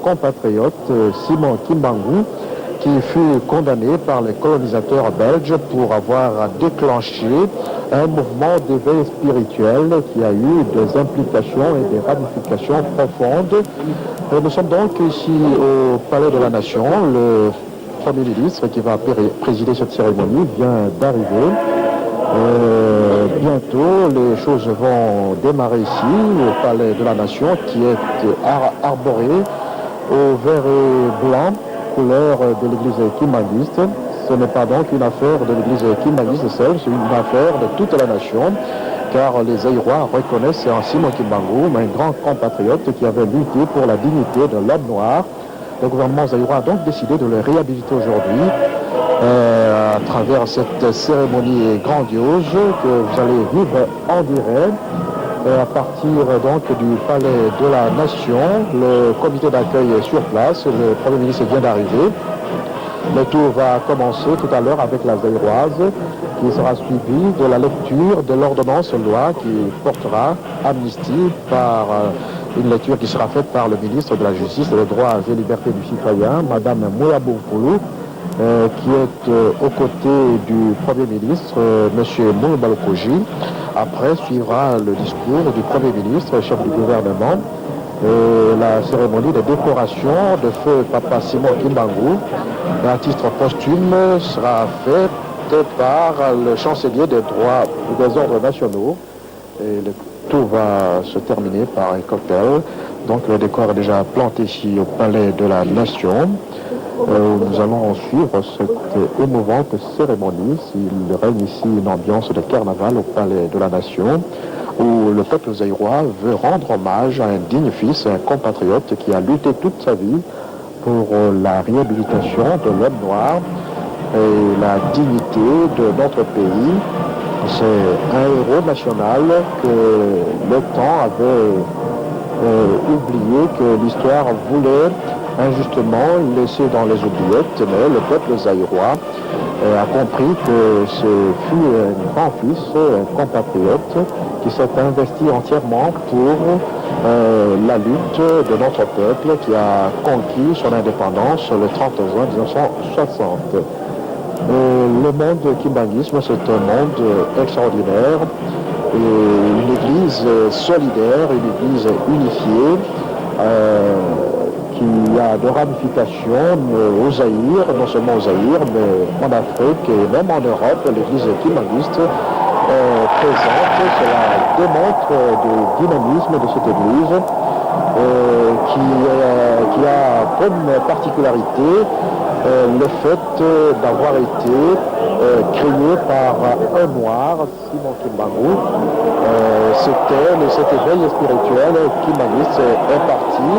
compatriote Simon Kimbangu, qui fut condamné par les colonisateurs belges pour avoir déclenché un mouvement d'éveil spirituel qui a eu des implications et des ramifications profondes. Nous sommes donc ici au Palais de la Nation. Le Premier ministre qui va présider cette cérémonie vient d'arriver. Bientôt, les choses vont démarrer ici, au Palais de la Nation, qui est arboré au vert et blanc, couleur de l'église kimbanguiste. Ce n'est pas donc une affaire de l'église kimbanguiste seule, c'est une affaire de toute la nation, car les Zaïrois reconnaissent en Simon Kimbangu un grand compatriote qui avait lutté pour la dignité de l'homme noir. Le gouvernement zaïrois a donc décidé de le réhabiliter aujourd'hui à travers cette cérémonie grandiose que vous allez vivre en direct. À partir donc du Palais de la Nation, le comité d'accueil est sur place, le Premier ministre vient d'arriver. Le tour va commencer tout à l'heure avec la Zaïroise, qui sera suivie de la lecture de l'ordonnance loi qui portera amnistie par une lecture qui sera faite par le ministre de la Justice et des droits et libertés du citoyen, Madame Mouyabou Poulou, qui est aux côtés du Premier ministre, M. Moubalokoji. Après suivra le discours du Premier ministre, chef du gouvernement, et la cérémonie de décoration de feu Papa Simon Kimbangu, à titre posthume, sera faite par le chancelier des droits et des ordres nationaux. Et tout va se terminer par un cocktail. Donc le décor est déjà planté ici au Palais de la Nation. Nous allons suivre cette émouvante cérémonie. Il règne ici une ambiance de carnaval au Palais de la Nation, où le peuple zaïrois veut rendre hommage à un digne fils, un compatriote qui a lutté toute sa vie pour la réhabilitation de l'homme noir et la dignité de notre pays. C'est un héros national que le temps avait oublié, que l'histoire voulait injustement laissé dans les oubliettes, mais le peuple zaïrois a compris que ce fut un grand fils, un compatriote, qui s'est investi entièrement pour la lutte de notre peuple qui a conquis son indépendance le 30 juin 1960. Le monde kimbanguisme, c'est un monde extraordinaire, une église solidaire, une église unifiée, qui a de ramifications au Zaïre, non seulement au Zaïre, mais en Afrique et même en Europe. L'église kimbanguiste est présente. Cela démontre le dynamisme de cette église qui a comme particularité le fait d'avoir été créé par un noir, Simon Kimbangu. Cet éveil spirituel kimbanguiste est parti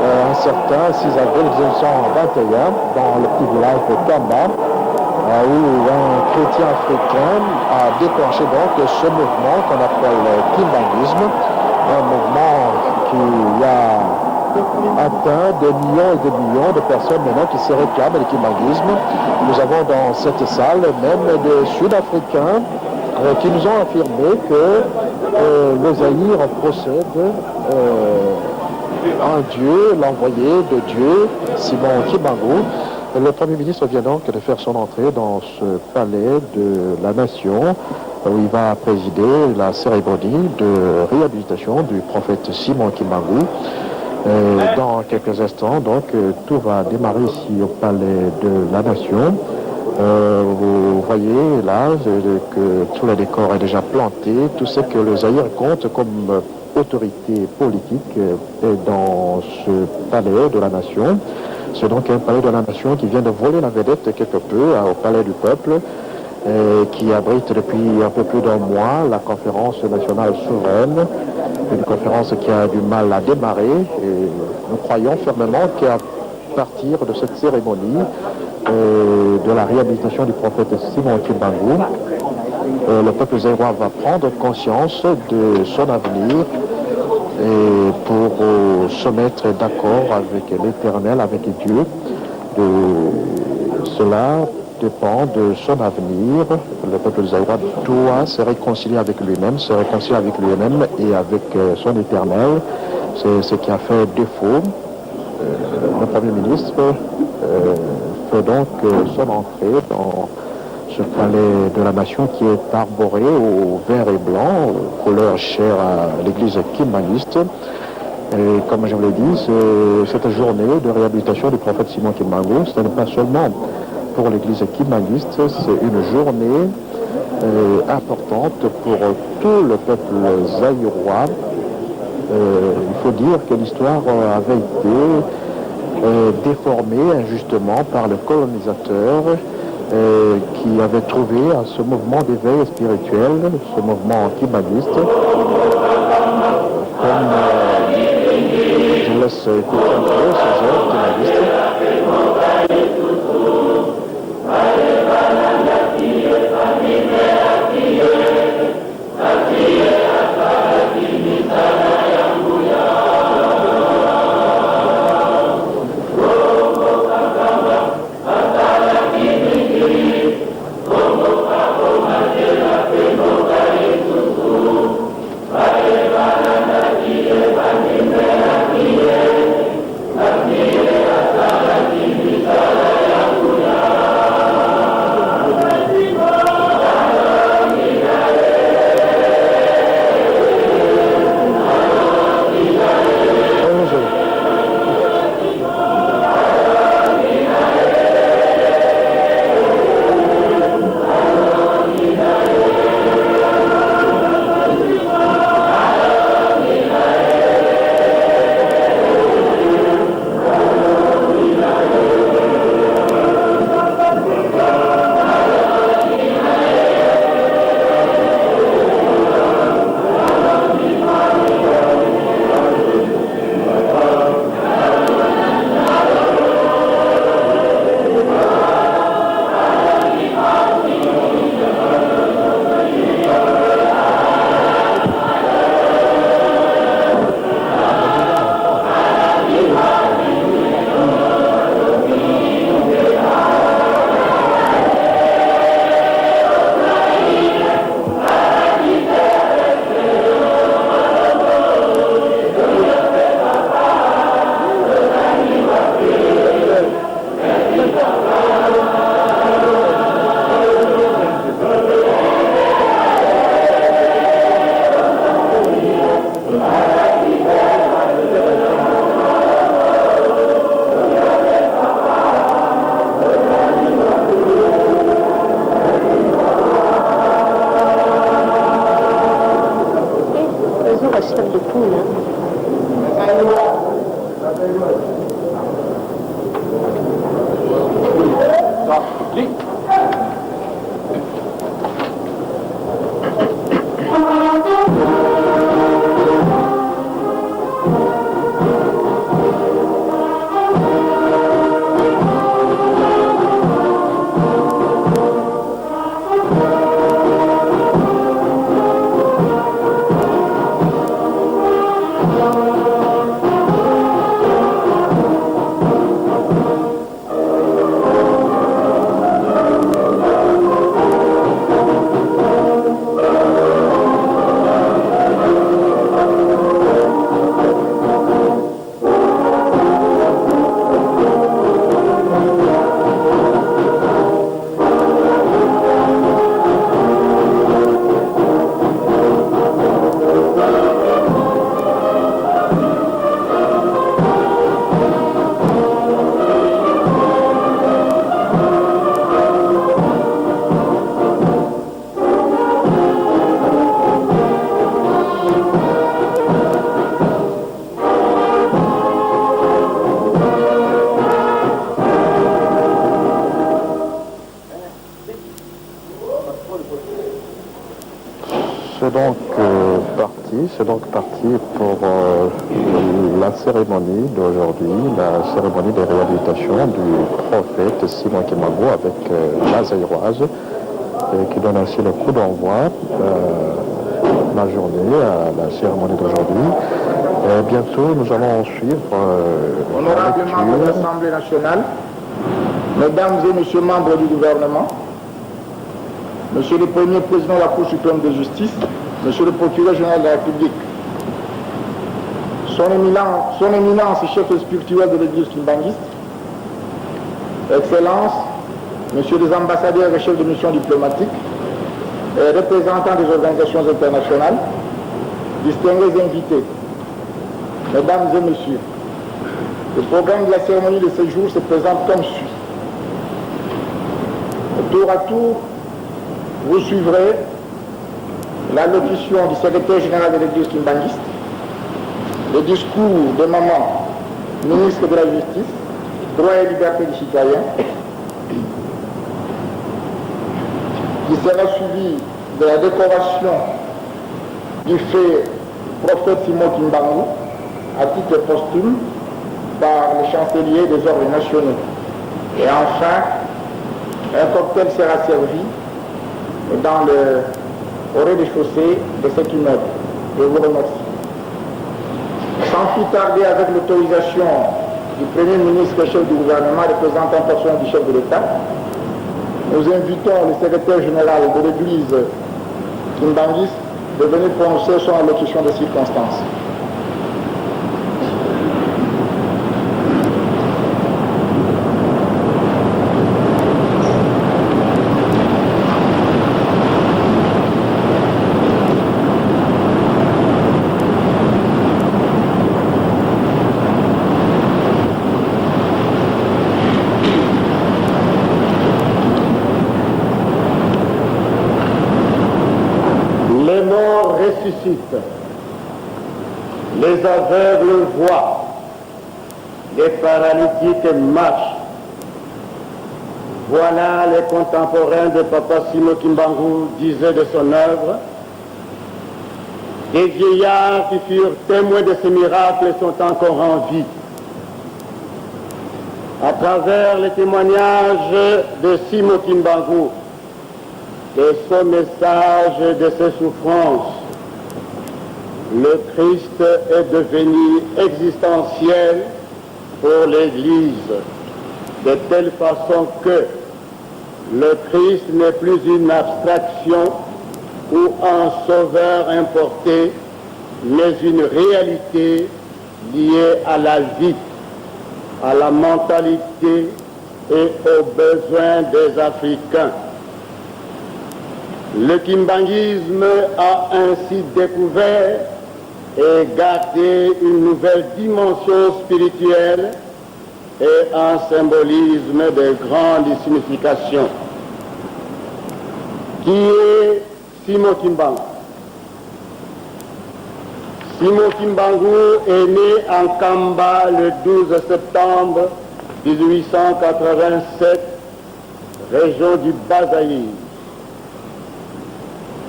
un certain 6 avril 1921 dans le petit village de Kamba, où un chrétien africain a déclenché donc ce mouvement qu'on appelle le kimbanguisme, un mouvement qui a atteint des millions et des millions de personnes maintenant qui se réclament du kimbanguisme. Nous avons dans cette salle même des Sud-Africains qui nous ont affirmé que le Zaïre possède un Dieu, l'envoyé de Dieu, Simon Kimbangu. Le Premier ministre vient donc de faire son entrée dans ce palais de la Nation, où il va présider la cérémonie de réhabilitation du prophète Simon Kimbangu. Dans quelques instants, donc, tout va démarrer ici au palais de la Nation. Vous voyez là que tout le décor est déjà planté, tout ce que le Zaïre compte comme autorité politique est dans ce palais de la Nation. C'est donc un palais de la Nation qui vient de voler la vedette quelque peu au palais du peuple, qui abrite depuis un peu plus d'un mois la conférence nationale souveraine, une conférence qui a du mal à démarrer, et nous croyons fermement qu'à partir de cette cérémonie de la réhabilitation du prophète Simon Kimbangu, le peuple zaïrois va prendre conscience de son avenir et pour se mettre d'accord avec l'Éternel, avec Dieu. Cela dépend de son avenir. Le peuple zaïrois doit se réconcilier avec lui-même, et avec son Éternel. C'est ce qui a fait défaut le Premier ministre fait donc son entrée dans ce palais de la Nation qui est arboré au vert et blanc, couleur chère à l'église kimbanguiste. Et comme je vous l'ai dit, cette journée de réhabilitation du prophète Simon Kimbangu, ce n'est pas seulement pour l'église kimbanguiste, c'est une journée importante pour tout le peuple zaïrois. Il faut dire que l'histoire avait été déformée injustement par le colonisateur qui avait trouvé à ce mouvement d'éveil spirituel, ce mouvement kimbanguiste, comme je laisse écouter un peu ce genre kimbanguiste. C'est donc parti pour la cérémonie d'aujourd'hui, la cérémonie de réhabilitation du prophète Simon Kimbangu avec la zaïroise, qui donne ainsi le coup d'envoi la journée à la cérémonie d'aujourd'hui. Bientôt, nous allons suivre honorable membre de l'Assemblée nationale, mesdames et messieurs membres du gouvernement, monsieur le premier président de la Cour suprême de justice, monsieur le procureur général de la République, Son éminence chef spirituel de l'église kimbanguiste, Excellences, Messieurs les ambassadeurs et chefs de mission diplomatique, et représentants des organisations internationales, distingués invités, Mesdames et Messieurs, le programme de la cérémonie de ce jour se présente comme suit. Tour à tour, vous suivrez l'allocution du secrétaire général de l'église kimbanguiste, le discours de Maman, ministre de la Justice, Droit et Liberté des Citoyens, qui sera suivi de la décoration du fait prophète Simon Kimbangu à titre posthume par le chancelier des ordres nationaux. Et enfin, un cocktail sera servi au rez-de-chaussée de cet immeuble. Je vous remercie. Sans plus tarder, avec l'autorisation du Premier ministre et chef du gouvernement, représentant personnel du chef de l'État, nous invitons le secrétaire général de l'église kimbanguiste de venir prononcer son allocution de circonstances. Les aveugles voient, les paralytiques marchent. Voilà les contemporains de Papa Simon Kimbangu disaient de son œuvre. Des vieillards qui furent témoins de ces miracles sont encore en vie. À travers les témoignages de Simon Kimbangu et son message de ses souffrances, le Christ est devenu existentiel pour l'Église, de telle façon que le Christ n'est plus une abstraction ou un sauveur importé, mais une réalité liée à la vie, à la mentalité et aux besoins des Africains. Le kimbanguisme a ainsi découvert et gardé une nouvelle dimension spirituelle et un symbolisme de grande signification. Qui est Simon Kimbangu? Simon Kimbangu est né en Kamba le 12 septembre 1887, région du Bas-Zaïre,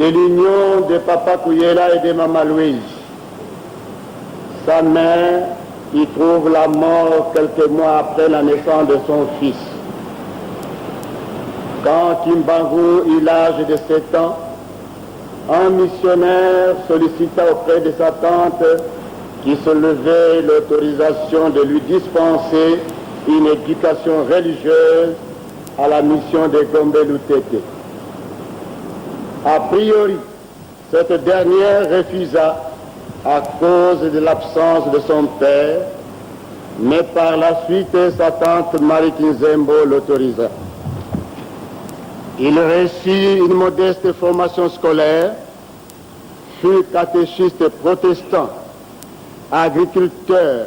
de l'union de Papa Kouyela et de Maman Louise. Sa mère y trouve la mort quelques mois après la naissance de son fils. Quand Kimbangu eut l'âge de 7 ans, un missionnaire sollicita auprès de sa tante qui se levait l'autorisation de lui dispenser une éducation religieuse à la mission de Gombe Lutete. A priori, cette dernière refusa à cause de l'absence de son père, mais par la suite, sa tante Marie Kinzembo l'autorisa. Il reçut une modeste formation scolaire, fut catéchiste protestant, agriculteur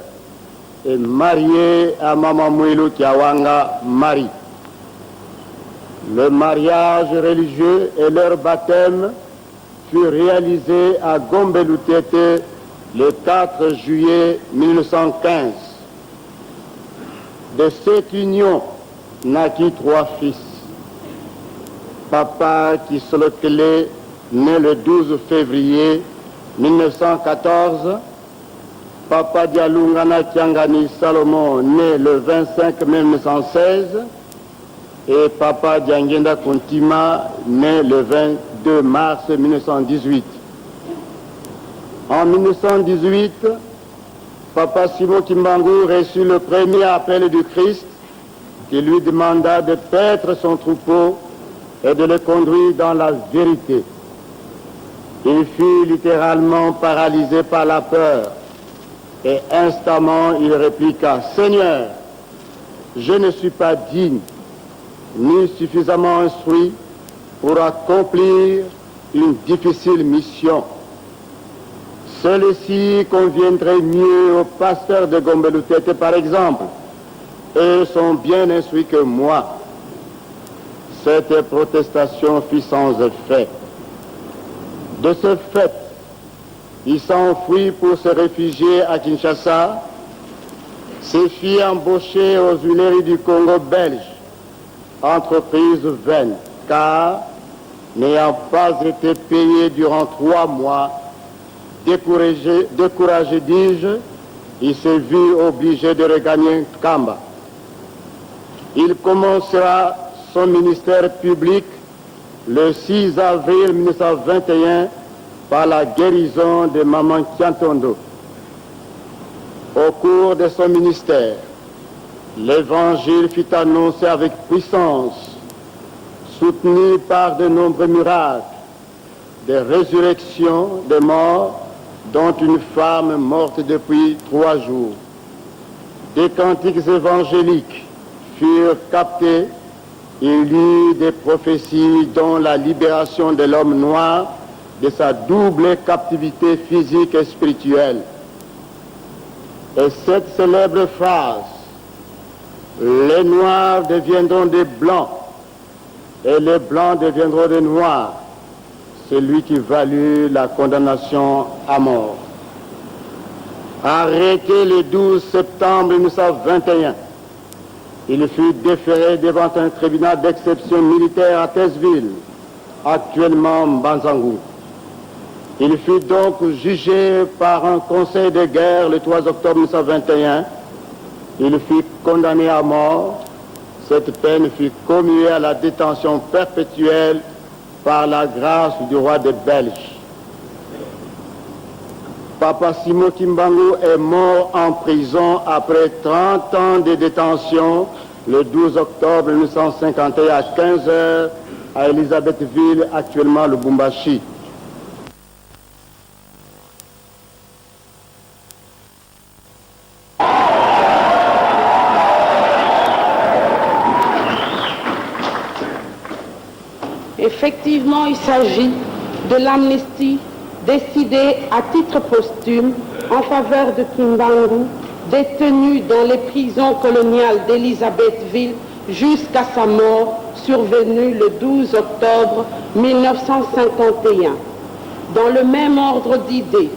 et marié à Maman Mouilou Kiawanga Marie. Le mariage religieux et leur baptême furent réalisés à Gombe Lutete le 4 juillet 1915. De cette union naquit 3 fils. Papa Kisolokele, né le 12 février 1914, Papa Dialungana Tiangani Salomon, né le 25 mai 1916, et Papa Diangenda Kontima, né le 22 mars 1918. En 1918, Papa Simon Kimbangu reçut le premier appel du Christ qui lui demanda de paître son troupeau et de le conduire dans la vérité. Il fut littéralement paralysé par la peur. Et instamment il répliqua, « Seigneur, je ne suis pas digne, ni suffisamment instruit pour accomplir une difficile mission. Celle-ci conviendrait mieux aux pasteurs de Gombeloutete, par exemple. Eux sont bien instruits que moi. » Cette protestation fit sans effet. De ce fait, il s'enfuit pour se réfugier à Kinshasa, se fit embaucher aux Huileries du Congo belge, entreprise vaine, car, n'ayant pas été payé durant 3 mois, découragé dis-je, il se vit obligé de regagner Kamba. Il commencera son ministère public le 6 avril 1921 par la guérison de Maman Kiantondo. Au cours de son ministère, l'évangile fut annoncé avec puissance, soutenu par de nombreux miracles, des résurrections des morts, dont une femme morte depuis 3 jours. Des cantiques évangéliques furent captés. Il y eut des prophéties dont la libération de l'homme noir de sa double captivité physique et spirituelle. Et cette célèbre phrase, « Les noirs deviendront des blancs et les blancs deviendront des noirs », c'est lui qui valut la condamnation à mort. Arrêté le 12 septembre 1921, il fut déféré devant un tribunal d'exception militaire à Tessville, actuellement Mbanzangou. Il fut donc jugé par un conseil de guerre le 3 octobre 1921. Il fut condamné à mort. Cette peine fut commuée à la détention perpétuelle par la grâce du roi des Belges. Papa Simo Kimbangu est mort en prison après 30 ans de détention le 12 octobre 1951 à 15h à Elisabethville, actuellement Lubumbashi. Effectivement, il s'agit de l'amnistie décidée à titre posthume en faveur de Kimbangu, détenu dans les prisons coloniales d'Elisabethville jusqu'à sa mort survenue le 12 octobre 1951. Dans le même ordre d'idées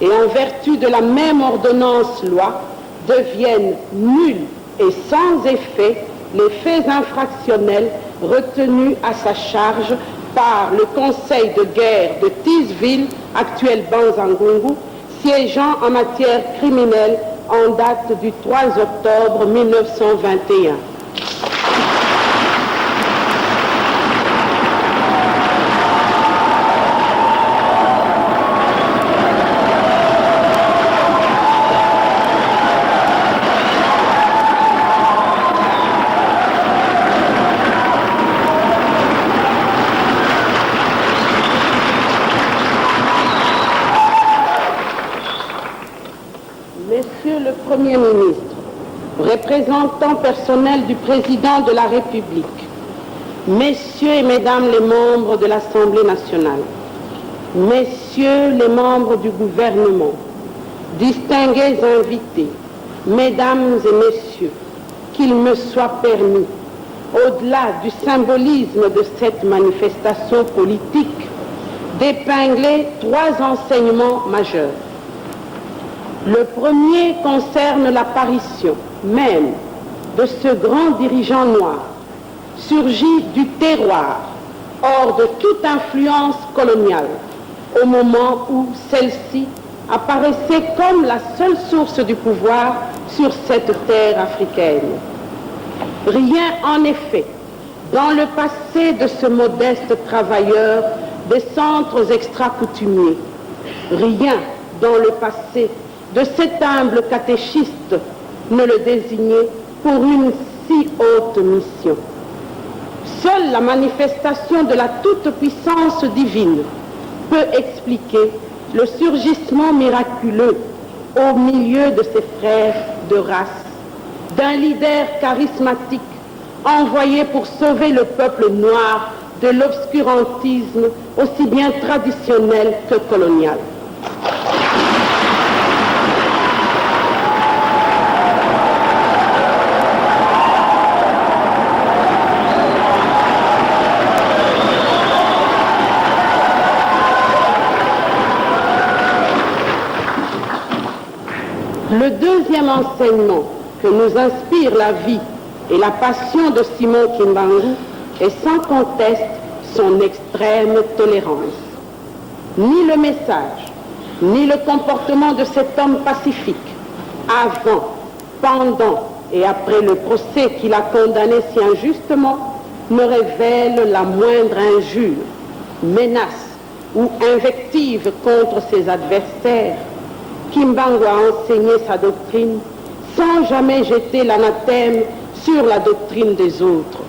et en vertu de la même ordonnance-loi, deviennent nuls et sans effet les faits infractionnels retenus à sa charge par le conseil de guerre de Tissville, actuel Banzangungu, siégeant en matière criminelle en date du 3 octobre 1921. Monsieur le Premier ministre, représentant personnel du Président de la République, Messieurs et Mesdames les membres de l'Assemblée nationale, Messieurs les membres du gouvernement, distingués invités, Mesdames et Messieurs, qu'il me soit permis, au-delà du symbolisme de cette manifestation politique, d'épingler 3 enseignements majeurs. Le premier concerne l'apparition même de ce grand dirigeant noir, surgi du terroir, hors de toute influence coloniale, au moment où celle-ci apparaissait comme la seule source du pouvoir sur cette terre africaine. Rien, en effet, dans le passé de ce modeste travailleur des centres extra-coutumiers, rien dans le passé de cet humble catéchiste ne le désignait pour une si haute mission. Seule la manifestation de la toute-puissance divine peut expliquer le surgissement miraculeux au milieu de ses frères de race, d'un leader charismatique envoyé pour sauver le peuple noir de l'obscurantisme aussi bien traditionnel que colonial. Le deuxième enseignement que nous inspire la vie et la passion de Simon Kimbangu est sans conteste son extrême tolérance. Ni le message, ni le comportement de cet homme pacifique, avant, pendant et après le procès qu'il a condamné si injustement, ne révèle la moindre injure, menace ou invective contre ses adversaires. Kimbangu a enseigné sa doctrine sans jamais jeter l'anathème sur la doctrine des autres.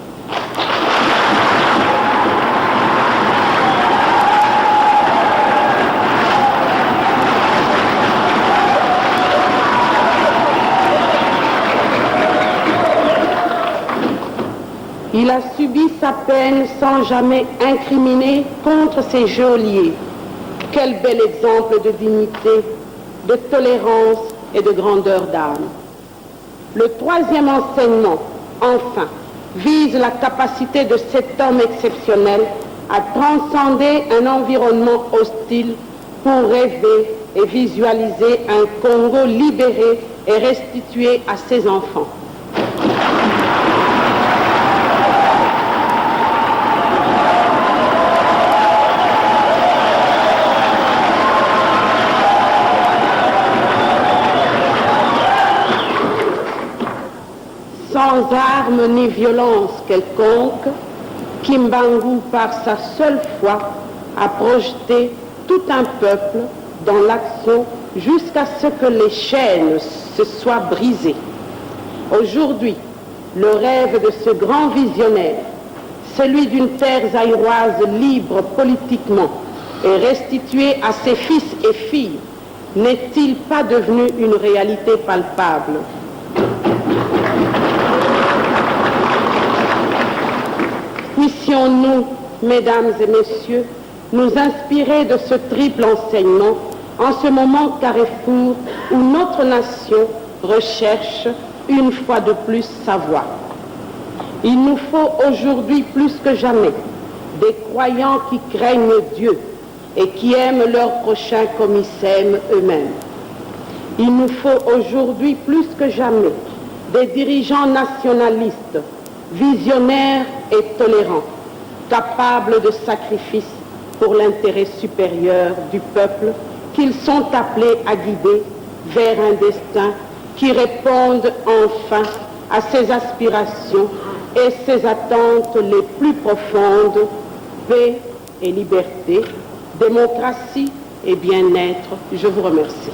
Il a subi sa peine sans jamais incriminer contre ses geôliers. Quel bel exemple de dignité, de tolérance et de grandeur d'âme. Le troisième enseignement, enfin, vise la capacité de cet homme exceptionnel à transcender un environnement hostile pour rêver et visualiser un Congo libéré et restitué à ses enfants. Sans armes ni violence quelconque, Kimbangu, par sa seule foi, a projeté tout un peuple dans l'action jusqu'à ce que les chaînes se soient brisées. Aujourd'hui, le rêve de ce grand visionnaire, celui d'une terre zaïroise libre politiquement et restituée à ses fils et filles, n'est-il pas devenu une réalité palpable ? Puissions-nous, mesdames et messieurs, nous inspirer de ce triple enseignement en ce moment carrefour où notre nation recherche une fois de plus sa voie. Il nous faut aujourd'hui plus que jamais des croyants qui craignent Dieu et qui aiment leur prochain comme ils s'aiment eux-mêmes. Il nous faut aujourd'hui plus que jamais des dirigeants nationalistes, visionnaires et tolérants, capables de sacrifices pour l'intérêt supérieur du peuple qu'ils sont appelés à guider vers un destin qui réponde enfin à ses aspirations et ses attentes les plus profondes, paix et liberté, démocratie et bien-être. Je vous remercie.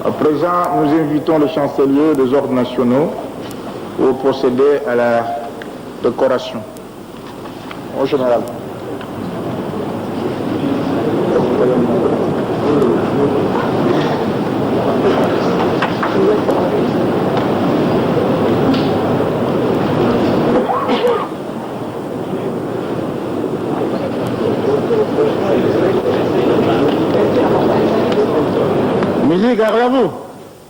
À présent, nous invitons le chancelier des ordres nationaux pour procéder à la décoration. Au général. Musique, garde à vous.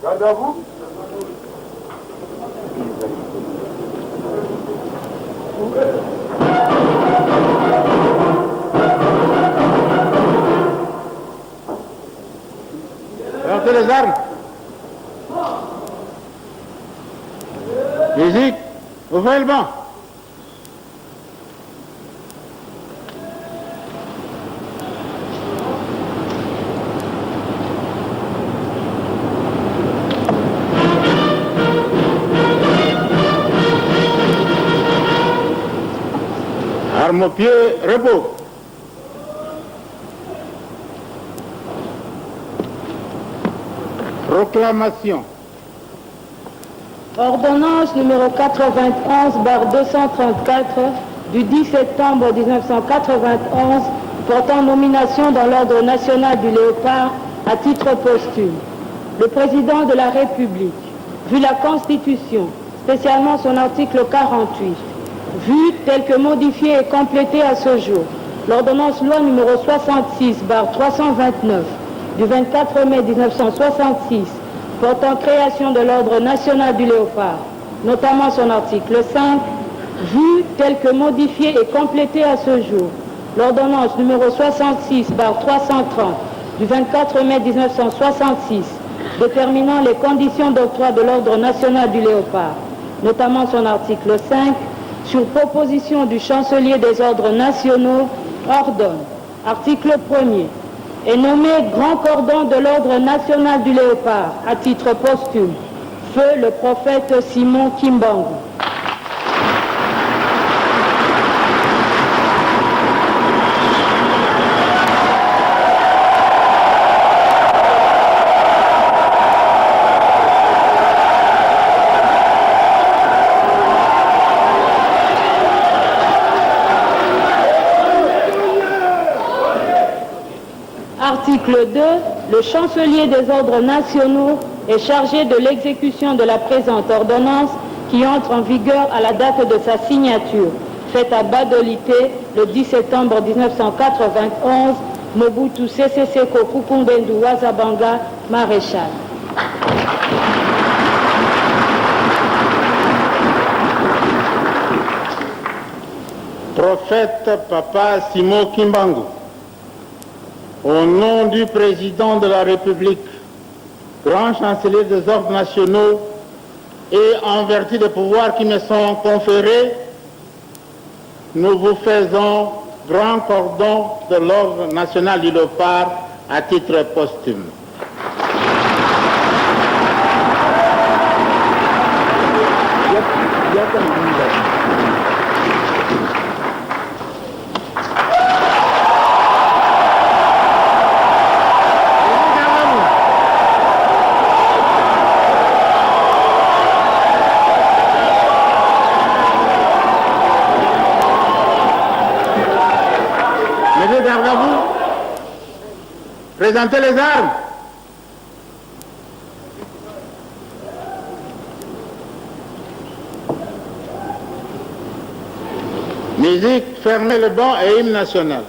Garde à vous. Sortez les armes. Musique, ouvrez le banc. Mopier, repos. Proclamation. Ordonnance numéro 91/234 du 10 septembre 1991 portant nomination dans l'ordre national du Léopard à titre posthume. Le président de la République, vu la Constitution, spécialement son article 48, vu tel que modifié et complété à ce jour, l'ordonnance loi numéro 66/329 du 24 mai 1966 portant création de l'ordre national du Léopard, notamment son article 5, vu tel que modifié et complété à ce jour, l'ordonnance numéro 66/330 du 24 mai 1966 déterminant les conditions d'octroi de l'ordre national du Léopard, notamment son article 5, sur proposition du chancelier des ordres nationaux, ordonne, article 1er, est nommé grand cordon de l'ordre national du Léopard à titre posthume, feu le prophète Simon Kimbangu. Article 2. Le chancelier des ordres nationaux est chargé de l'exécution de la présente ordonnance qui entre en vigueur à la date de sa signature, faite à Badolité le 10 septembre 1991, Mobutu Sese Seko Kukumbendu Wazabanga, maréchal. Prophète Papa Simon Kimbangu, au nom du président de la République, grand chancelier des ordres nationaux, et en vertu des pouvoirs qui me sont conférés, nous vous faisons grand cordon de l'ordre national du Léopard à titre posthume. Présentez les armes. Musique, fermez le banc et hymne national.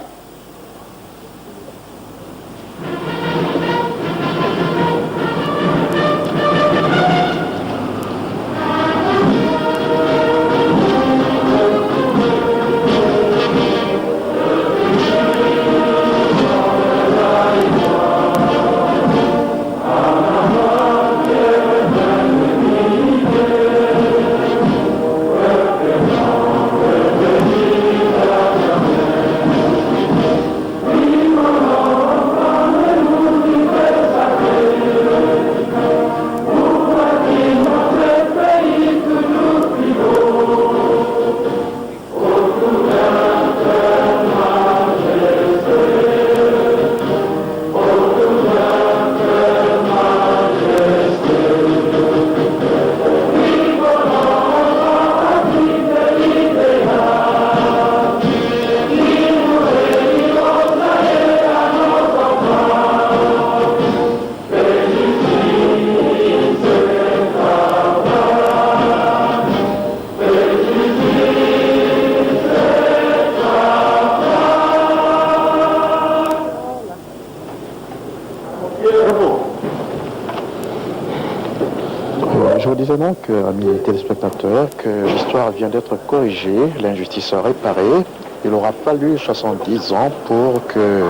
Je vous disais donc, amis téléspectateurs, que l'histoire vient d'être corrigée, l'injustice réparée. Il aura fallu 70 ans pour que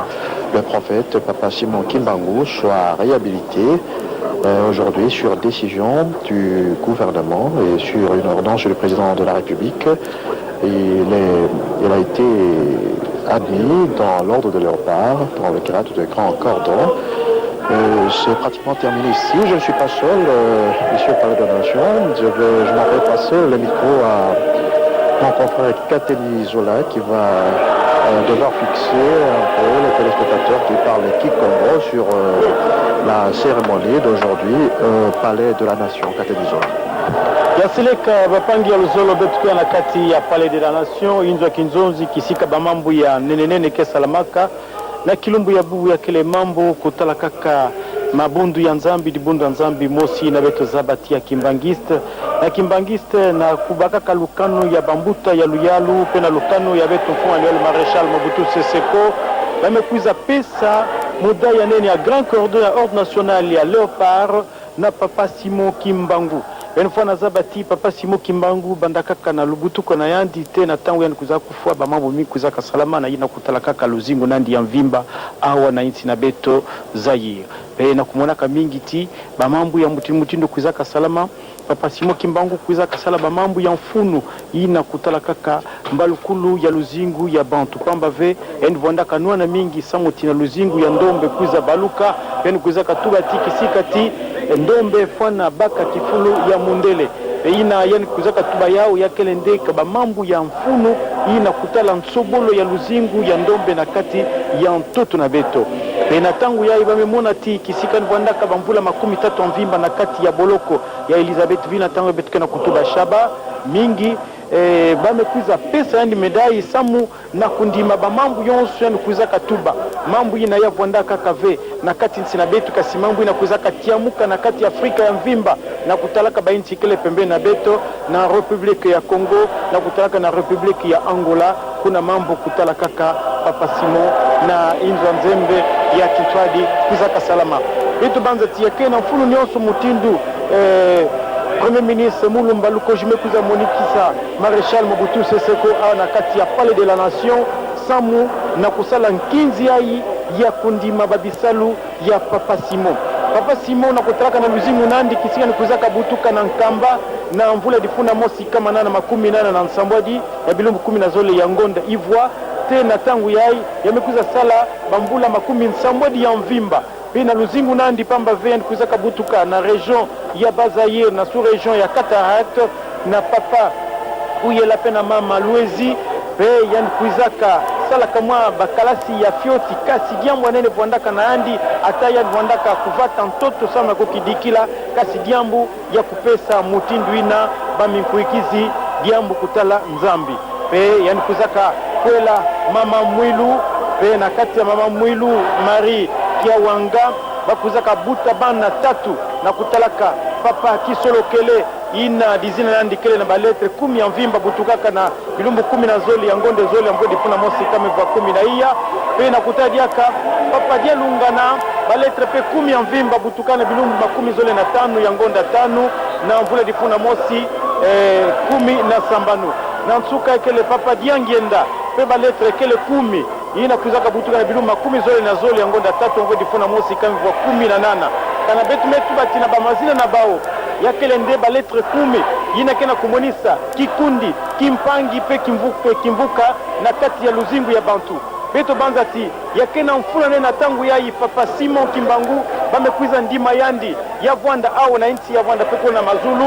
le prophète Papa Simon Kimbangu soit réhabilité. Aujourd'hui, sur décision du gouvernement et sur une ordonnance du président de la République, il a été admis dans l'ordre de Léopard, dans le grade de grand cordon. C'est pratiquement terminé ici. Je ne suis pas seul, ici au Palais de la Nation. Je m'en vais passer le micro mon confrère Kateli Zola qui va devoir fixer un peu les téléspectateurs qui parlent Kikongo sur la cérémonie d'aujourd'hui au Palais de la Nation. Kateli Zola. yasileka bapangi ya luzolo betukuya na kati ya Palais de la Nation inzwa kinzonzi kisika bamambu ya nenenene kesalamaka na kilumbu ya bubu ya kele mambo kutala kaka mabundu ya nzambi dibundu ya nzambi mosi na beto zabati ya kimbangiste na kubakaka lukano ya bambuta ya luyalu pena lukano ya beto mfuma aliwale Maréchal Mobutu Sese Seko bamekuiza pesa muda ya nene ya Grand Cordon ya Ordre National ya Léopard na Papa Simon Kimbangu Benfona zabati Papa Simon Kimbangu bandakaka na lubutu kona yandi te na tangu yani kuza kufua ba mambo mingi kuza kasalama na ina kutala kaka luzingo nandi ya mvimba awa na inti na beto Zaire na kumona kamingi ti ba mambo ya mutindo kuza kasalama Papa Simon Kimbangu kuza kasala ba mambo ya mfunu ina kutala kaka mbalukulu ya luzingu ya bantu pamba ve yani vonda kanua na mingi samuti na luzingu ya ndombe kuza baluka yani kuza katuba tiki sikati ndombe fwana baka kifulu ya mundele ina yani kuzaka tuba yao ya kelende kaba mambu ya mfunu ina kutala nsobolo ya luzingu ya ndombe na kati ya mtoto na beto na tangu ya ibamemona ti kisika nvanda kaba mvula 13 mvimba na kati ya boloko ya Elizabeth Vina tangu betuke na kutuba shaba mingi bamekuiza pesa yani medai samu na kundima ba mambu yonso yani kuiza katuba mambu ina ya vonda kakave na kati nsina betu kasi mambu ina kuiza katiamuka na kati ya Afrika ya mvimba na kutalaka ba inchi kile pembe na beto na Republique ya Congo na kutalaka na Republique ya Angola kuna mambo kutala kaka Papa Simon na inzwa nzembe ya Kitwadi kuiza kasalama betu banza tiake na mfulu nyonso mutindu Premier ministre Mulumba Lukojime kuza monikisa Maréchal Mobutu Sese Seko na kati ya Palais de la Nation samu na kusala nkinzi yai ya kundima babisalu ya Papa Simon na kutraka na luzingu nandi kisika ni kuzaka butuka na nkamba na mvula difuna mosi kama nana 18 na nsambwadi ya bilumbu 10 na zole ya ngonda ivwa tena tangu yai yamekuza sala bambula 10 nsambwadi ya mvimba pina luzingu nandi pamba vend kuzaka butuka na region ya Bazaire na sous région ya Cataract na papa uyela pena mama Luezi pe yan kuzaka sala kamwa bakalasi ya fioti kasi diambo nene vondaka na andi ataya vondaka kuvata mtoto sana kokidikila kasi diambo ya kupesa mutindu ina baminkuikizi diambo kutala nzambi pe yan kuzaka kwela mama Mwilu pe na kati ya mama Mwilu Marie Kiawanga bakuzaka buta bana tatu na kutalaka papa kisolokele ina dizina nandikele na baletre 10 ya mvimba butukaka na bilumbu 10 na zoli ya ngonde zoli ambodi puna mosi kama va 10 na iya pe na kutadiaka papa dialungana baletre pe 10 ya mvimba butukana bilumbu 10 zoli na 5 ya ngonda 5 na mvula dipuna mosi 10 na sambano na nsuka kele papa diangienda pe baletre kele 10 ina kuzaka butuka na biluma 10 zole na zole yango nda tatu ngo difuna mosi kama kwa 18 kana betu metu batina bamazina na bao yakele nde ba lettre 10 ina kena kumonisa kikundi kimpangi pe kimvuka na kati ya luzingu ya bantu beto banzati yakena mfuna nena tangu yai Papa Simon Kimbangu bamekuiza ndima yandi ya Vwanda au na inti ya Vwanda peko na mazulu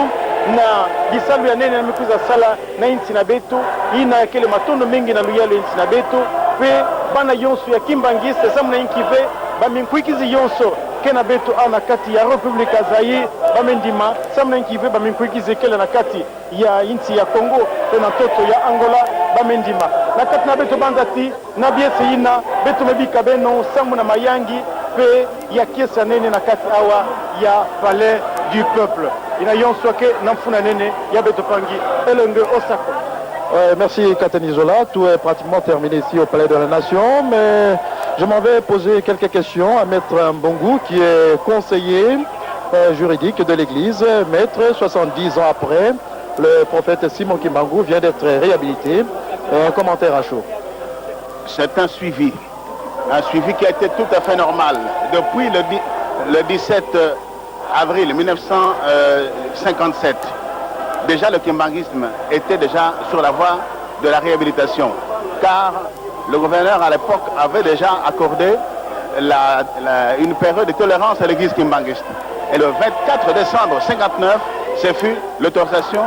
na disalu ya nene namekuiza sala na inti na betu ina yakele matondo mengi na luyalo inti na betu pe bana yonso ya Kimbangiste samna inkive baminkuikizi yonso kena betu ana kati ya Republika Zaire bamendima samna inkive baminkuikizi kele na kati ya inti ya Congo pe na toto ya Angola bamendima na kati na betu banzati na biese ina betu mebika beno samu na mayangi pe ya kiesa nene na kati awa ya Palais du Peuple ina yonso ke namfuna nene ya betu pangi elenge osako. Merci Kateni Zola, tout est pratiquement terminé ici au Palais de la Nation, mais je m'en vais poser quelques questions à Maître Mbongu qui est conseiller juridique de l'Église. Maître, 70 ans après, le prophète Simon Kimbangu vient d'être réhabilité. Un commentaire à chaud. C'est un suivi qui a été tout à fait normal. Depuis le 17 avril 1957, déjà le kimbanguisme était déjà sur la voie de la réhabilitation, car le gouverneur à l'époque avait déjà accordé une période de tolérance à l'église kimbanguiste. Et le 24 décembre 1959, ce fut l'autorisation,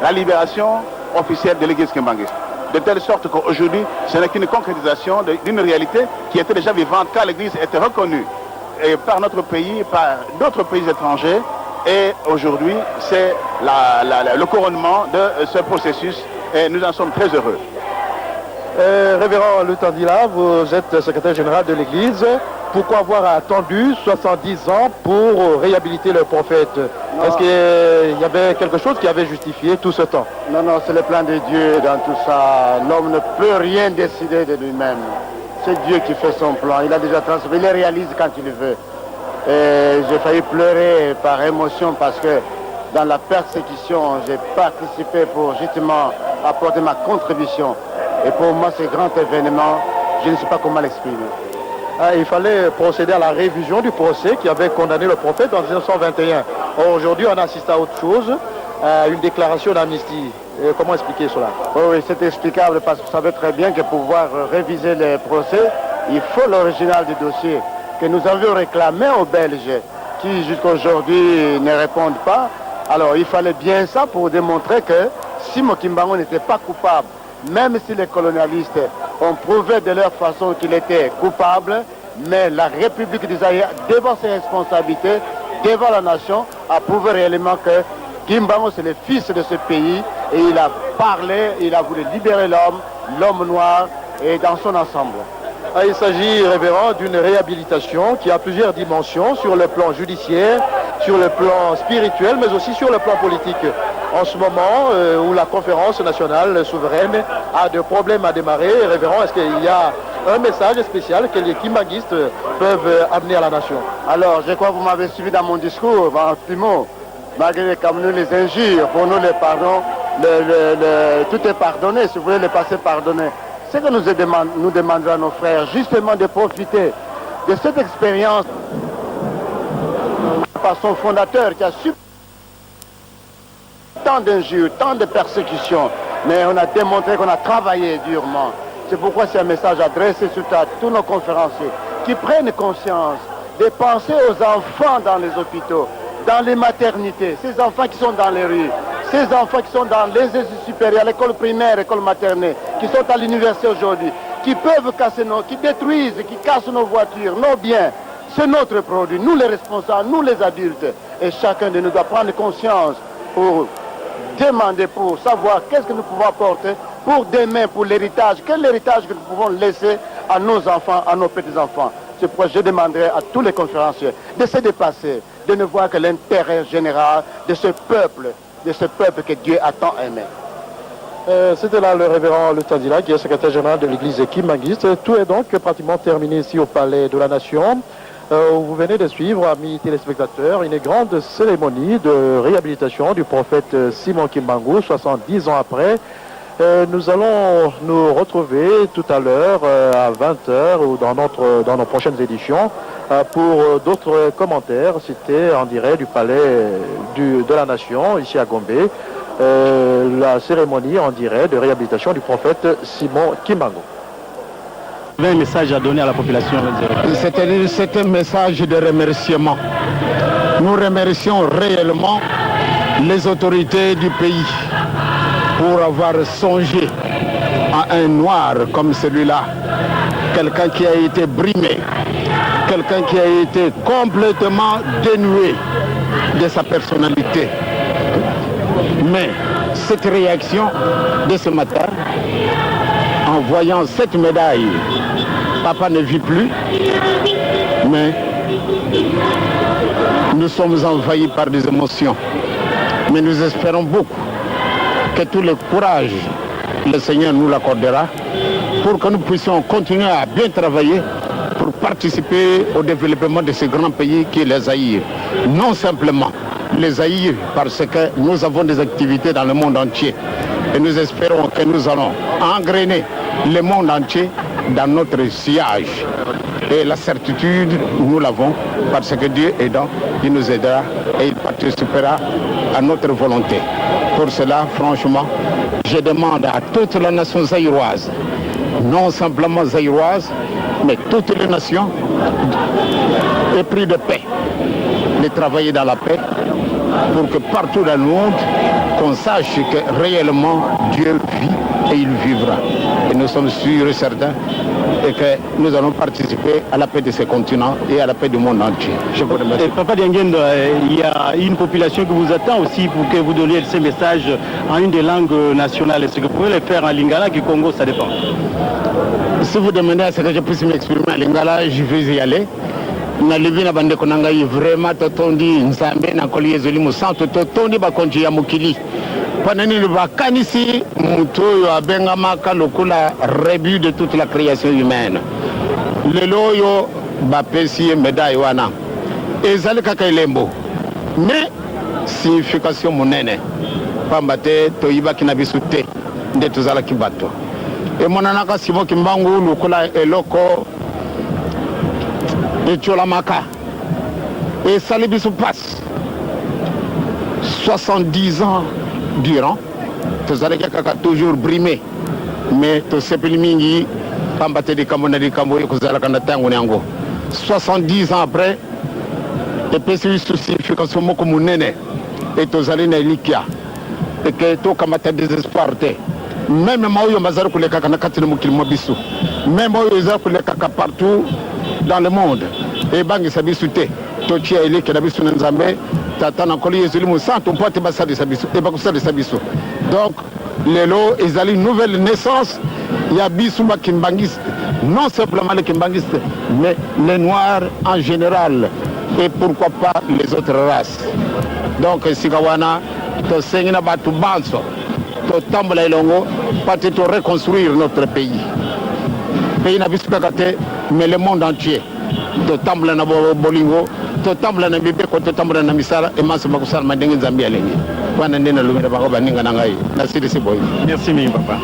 la libération officielle de l'église kimbanguiste. De telle sorte qu'aujourd'hui, ce n'est qu'une concrétisation d'une réalité qui était déjà vivante car l'église était reconnue par notre pays, par d'autres pays étrangers. Et aujourd'hui, c'est le couronnement de ce processus et nous en sommes très heureux. Révérend Lutandila, vous êtes secrétaire général de l'Église. Pourquoi avoir attendu 70 ans pour réhabiliter le prophète? Est-ce qu'il y avait quelque chose qui avait justifié tout ce temps? Non, non, c'est le plan de Dieu dans tout ça. L'homme ne peut rien décider de lui-même. C'est Dieu qui fait son plan. Il a déjà transformé, il le réalise quand il veut. Et j'ai failli pleurer par émotion parce que dans la persécution, j'ai participé pour justement apporter ma contribution. Et pour moi, ce grand événement, je ne sais pas comment l'exprimer. Il fallait procéder à la révision du procès qui avait condamné le prophète en 1921. Aujourd'hui, on assiste à autre chose, à une déclaration d'amnistie. Comment expliquer cela? Oui, c'est explicable parce que vous savez très bien que pour pouvoir réviser les procès, il faut l'original du dossier que nous avions réclamé aux Belges qui jusqu'à aujourd'hui ne répondent pas. Alors il fallait bien ça pour démontrer que Simon Kimbangu n'était pas coupable. Même si les colonialistes ont prouvé de leur façon qu'il était coupable, mais la République du Zaïre, devant ses responsabilités, devant la nation, a prouvé réellement que Kimbangu c'est le fils de ce pays et il a parlé, il a voulu libérer l'homme noir et dans son ensemble. Il s'agit, révérend, d'une réhabilitation qui a plusieurs dimensions sur le plan judiciaire, sur le plan spirituel, mais aussi sur le plan politique. En ce moment où la conférence nationale souveraine a des problèmes à démarrer, révérend, est-ce qu'il y a un message spécial que les kimbanguistes peuvent amener à la nation? Alors, je crois que vous m'avez suivi dans mon discours, en petit mot. Malgré comme nous les injures, pour nous les pardons, tout est pardonné, si vous voulez les passer pardonné. C'est que nous demanderons à nos frères justement de profiter de cette expérience par son fondateur qui a su tant d'injures, tant de persécutions, mais on a démontré qu'on a travaillé durement. C'est pourquoi c'est un message adressé surtout à tous nos conférenciers qui prennent conscience de penser aux enfants dans les hôpitaux, dans les maternités, ces enfants qui sont dans les rues, ces enfants qui sont dans les études supérieures, l'école primaire, l'école maternelle, qui sont à l'université aujourd'hui, qui peuvent casser qui détruisent, qui cassent nos voitures, nos biens. C'est notre produit, nous les responsables, nous les adultes. Et chacun de nous doit prendre conscience pour demander, pour savoir qu'est-ce que nous pouvons apporter pour demain, pour l'héritage. Quel héritage que nous pouvons laisser à nos enfants, à nos petits-enfants. C'est pourquoi je demanderai à tous les conférenciers de se dépasser, de ne voir que l'intérêt général de ce peuple que Dieu a tant aimé. C'était là le révérend Lutandila, qui est secrétaire général de l'église kimbanguiste. Tout est donc pratiquement terminé ici au Palais de la Nation. Vous venez de suivre, amis téléspectateurs, une grande cérémonie de réhabilitation du prophète Simon Kimbangu, 70 ans après. Nous allons nous retrouver tout à l'heure à 20h ou dans nos prochaines éditions pour d'autres commentaires cités en direct du Palais de la Nation, ici à Gombe. La cérémonie en direct de réhabilitation du prophète Simon Kimbangu. Vous avez un message à donner à la population? C'est un message de remerciement. Nous remercions réellement les autorités du pays pour avoir songé à un noir comme celui-là, quelqu'un qui a été brimé, quelqu'un qui a été complètement dénué de sa personnalité. Mais cette réaction de ce matin, en voyant cette médaille, papa ne vit plus, mais nous sommes envahis par des émotions. Mais nous espérons beaucoup que tout le courage, le Seigneur nous l'accordera pour que nous puissions continuer à bien travailler pour participer au développement de ce grand pays qui est le Zaïre. Non simplement le Zaïre parce que nous avons des activités dans le monde entier et nous espérons que nous allons engrainer le monde entier dans notre sillage. Et la certitude, nous l'avons parce que Dieu aidant, il nous aidera et il participera à notre volonté. Pour cela, franchement, je demande à toute la nation zaïroise, non simplement zaïroise, mais toutes les nations épris de paix, de travailler dans la paix pour que partout dans le monde, qu'on sache que réellement Dieu vit et il vivra. Et nous sommes sûrs et certains et que nous allons participer à la paix de ces continents et à la paix du monde entier. Je vous remercie. Papa Diangendo, il y a une population qui vous attend aussi pour que vous donniez ces messages en une des langues nationales. Est-ce que vous pouvez le faire en lingala, qui Congo, ça dépend? Si vous demandez à ce que je puisse m'exprimer en lingala, je vais y aller. Nalibi na bandeko nangai vraiment totondi nzambe na koli ezoli musanto totondi bakonji ya mukili panani bakanisi mutu oyo abengamaka lokola rebut de toute la création humaine lelo oyo bapesi médaille wana ezali kaka elembo mais signification monene pamba te toyibaki na biso te nde tozalaki bato emonanaka Simon Kimbangu lokola eloko et Tcholamaka. Et Salibisu passe 70 ans durant. Tu as toujours brimé. Mais tu sais pas mingi, pambate de Kamona de Kambo et Kozalakana Tango Niango. 70 ans après, et puis c'est une signification comme nene. Et tu as likia. Et que tu as désespoir. Même Maoyo Mazar Kuleka Nakati Mukil Mobisu. Même Maoyo Mazar Kuleka partout dans le monde. Et bangi sabisute tochia ile kenabisu nzambe tatana koli ezuli musanto mpote basadi sabisu et bakusadi sabisu. Donc lelo ezali nouvelle naissance ya bisu bakimbangiste, non simplement les kimbangistes mais les noirs en général et pourquoi pas les autres races. Donc sikawana to sengina batu banso to tambola ilongo pati to reconstruire notre pays na bisu kakate mais le monde entier to tambla na bolingo to tambla na bibeko to tambla na misala e maso bakusala madengi Zambia lengi wana ndena lumira bako baninga na ngai na sidi siboy. Merci mimi papa.